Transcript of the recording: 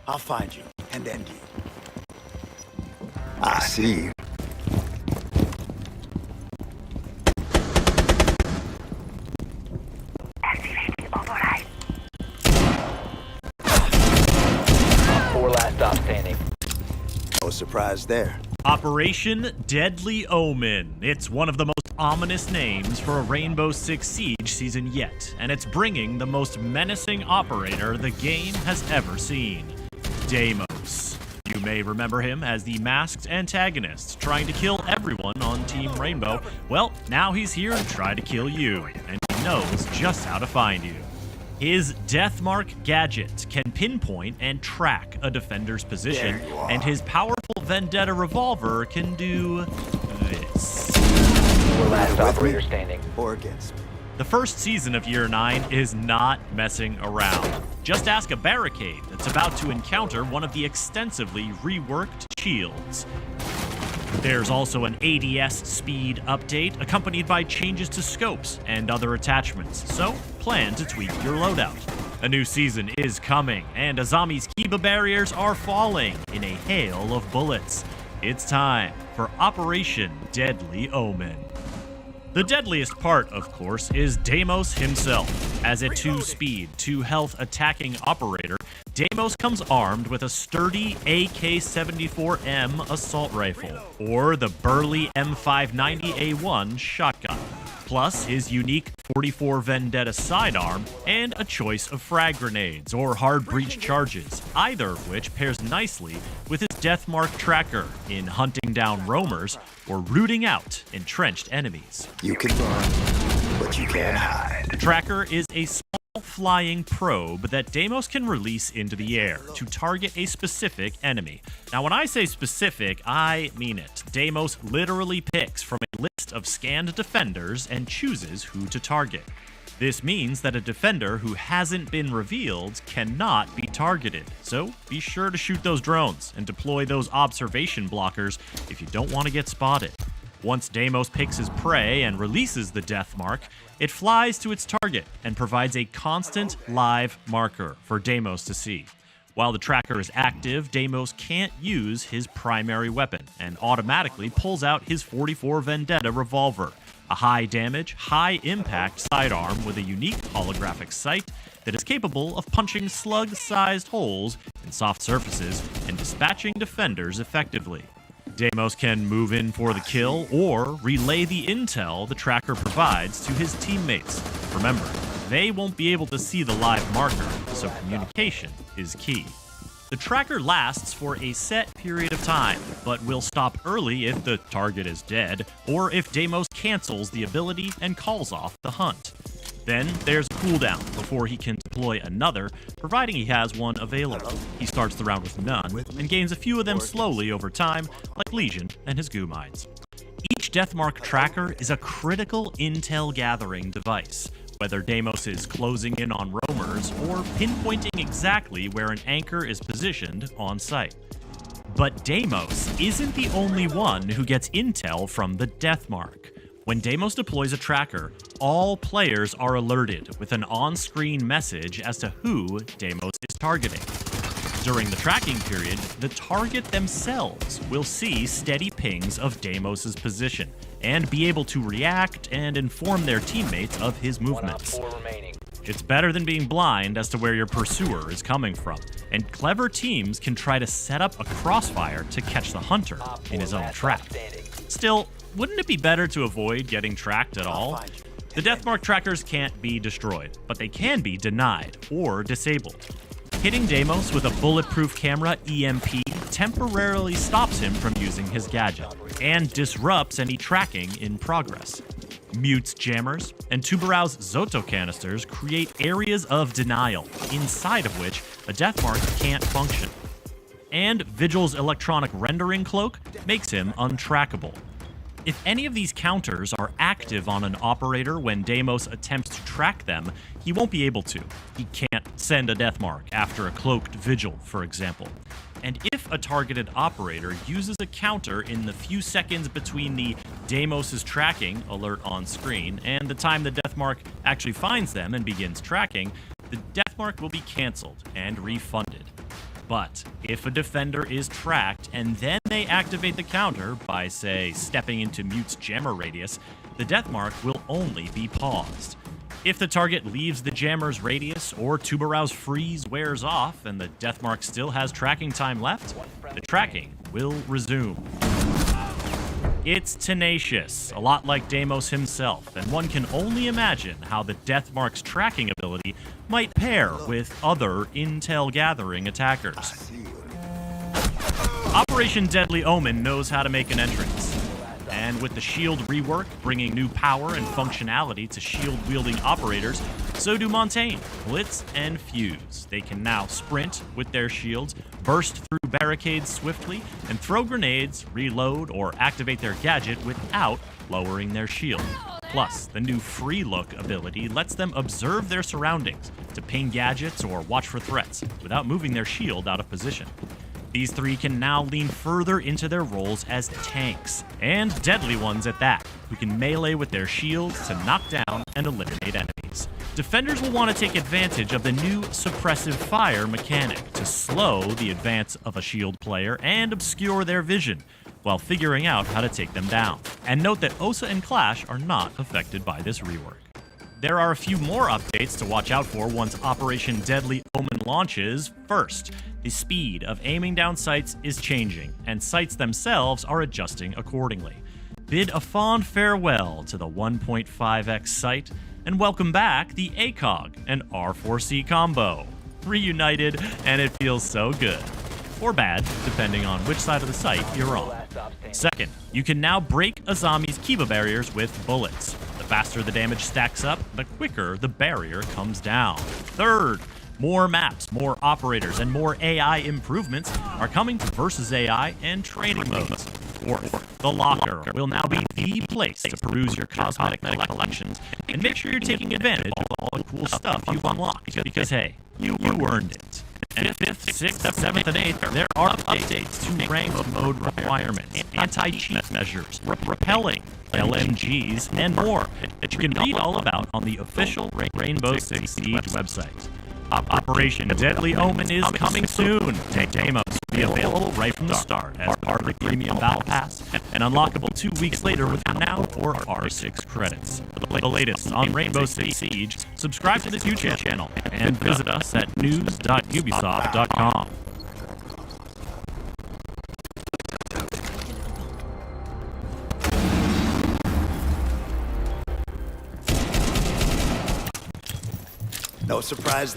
I'll find you and end you. I see. Activating override. 4 last stop standing. No surprise there. Operation Deadly Omen. It's one of the most ominous names for a Rainbow Six Siege season yet, and it's bringing the most menacing operator the game has ever seen, Deimos. You may remember him as the masked antagonist trying to kill everyone on Team Rainbow. Well, now he's here to try to kill you, and he knows just how to find you. His Deathmark gadget can pinpoint and track a defender's position, and his powerful Vendetta revolver can do this. 4 last operator standing. Or against me. The first season of Year 9 is not messing around. Just ask a barricade that's about to encounter one of the extensively reworked shields. There's also an ADS speed update accompanied by changes to scopes and other attachments, so plan to tweak your loadout. A new season is coming, and Azami's Kiba barriers are falling in a hail of bullets. It's time for Operation Deadly Omen. The deadliest part, of course, is Deimos himself. As a 2-speed, 2-health attacking operator, Deimos comes armed with a sturdy AK-74M assault rifle, or the burly M590A1 shotgun, plus his unique 44 Vendetta sidearm, and a choice of frag grenades or hard breach charges, either of which pairs nicely with his Deathmark tracker in hunting down roamers or rooting out entrenched enemies. You can run, but you can't hide. The tracker is a small flying probe that Deimos can release into the air to target a specific enemy. Now, when I say specific, I mean it. Deimos literally picks from a list of scanned defenders and chooses who to target. This means that a defender who hasn't been revealed cannot be targeted, so be sure to shoot those drones and deploy those observation blockers if you don't want to get spotted. Once Deimos picks his prey and releases the Deathmark, it flies to its target and provides a constant live marker for Deimos to see. While the tracker is active, Deimos can't use his primary weapon and automatically pulls out his 44 Vendetta revolver, a high-damage, high-impact sidearm with a unique holographic sight that is capable of punching slug-sized holes in soft surfaces and dispatching defenders effectively. Deimos can move in for the kill or relay the intel the tracker provides to his teammates. Remember, they won't be able to see the live marker, so communication is key. The tracker lasts for a set period of time, but will stop early if the target is dead, or if Deimos cancels the ability and calls off the hunt. Then there's a cooldown before he can deploy another, providing he has one available. He starts the round with none, and gains a few of them slowly over time, like Legion and his goo mines. Each Deathmark tracker is a critical intel gathering device, whether Deimos is closing in on roamers or pinpointing exactly where an anchor is positioned on site. But Deimos isn't the only one who gets intel from the Deathmark. When Deimos deploys a tracker, all players are alerted with an on-screen message as to who Deimos is targeting. During the tracking period, the target themselves will see steady pings of Deimos' position and be able to react and inform their teammates of his movements. 1 op 4 remaining. It's better than being blind as to where your pursuer is coming from, and clever teams can try to set up a crossfire to catch the hunter in his own trap. Still, wouldn't it be better to avoid getting tracked at all? The Deathmark trackers can't be destroyed, but they can be denied or disabled. Hitting Deimos with a bulletproof camera EMP temporarily stops him from using his gadget, and disrupts any tracking in progress. Mute's jammers and Tubarao's Zoto canisters create areas of denial, inside of which a Deathmark can't function. And Vigil's electronic rendering cloak makes him untrackable. If any of these counters are active on an operator when Deimos attempts to track them, he won't be able to. He can't send a Deathmark after a cloaked Vigil, for example. And if a targeted operator uses a counter in the few seconds between the Deimos' tracking alert on screen and the time the Deathmark actually finds them and begins tracking, the Deathmark will be cancelled and refunded. But if a defender is tracked and then they activate the counter by, say, stepping into Mute's jammer radius, the death mark will only be paused. If the target leaves the jammer's radius or Tubarau's freeze wears off and the death mark still has tracking time left, the tracking will resume. It's tenacious, a lot like Deimos himself, and one can only imagine how the Deathmark's tracking ability might pair with other intel-gathering attackers. Operation Deadly Omen knows how to make an entrance. And with the shield rework bringing new power and functionality to shield-wielding operators, so do Montaigne, Blitz, and Fuse. They can now sprint with their shields, burst through barricades swiftly, and throw grenades, reload, or activate their gadget without lowering their shield. Plus, the new Free Look ability lets them observe their surroundings to ping gadgets or watch for threats without moving their shield out of position. These three can now lean further into their roles as tanks, and deadly ones at that, who can melee with their shields to knock down and eliminate enemies. Defenders will want to take advantage of the new suppressive fire mechanic to slow the advance of a shield player and obscure their vision, while figuring out how to take them down. And note that Osa and Clash are not affected by this rework. There are a few more updates to watch out for once Operation Deadly Omen launches. First, the speed of aiming down sights is changing, and sights themselves are adjusting accordingly. Bid a fond farewell to the 1.5x sight, and welcome back the ACOG and R4C combo. Reunited, and it feels so good. Or bad, depending on which side of the sight you're on. Second, you can now break a zombie's Kiva barriers with bullets. The faster the damage stacks up, the quicker the barrier comes down. Third, more maps, more operators, and more AI improvements are coming to Versus AI and training modes. Fourth, the Locker will now be the place to peruse your cosmetic collections and make sure you're taking advantage of all the cool stuff you've unlocked, because hey, you earned it. And 5th, 6th, 7th, and 8th, there are updates to ranked mode requirements, anti-cheat measures, repelling LMGs, and more that you can read all about on the official Rainbow Six Siege website. Operation Deadly Omen is coming soon. Deimos will be available right from the start as part of the premium battle pass and unlockable 2 weeks later with Now or R6 credits. For the latest on Rainbow Six Siege, subscribe to the YouTube channel and visit us at news.ubisoft.com. No surprise.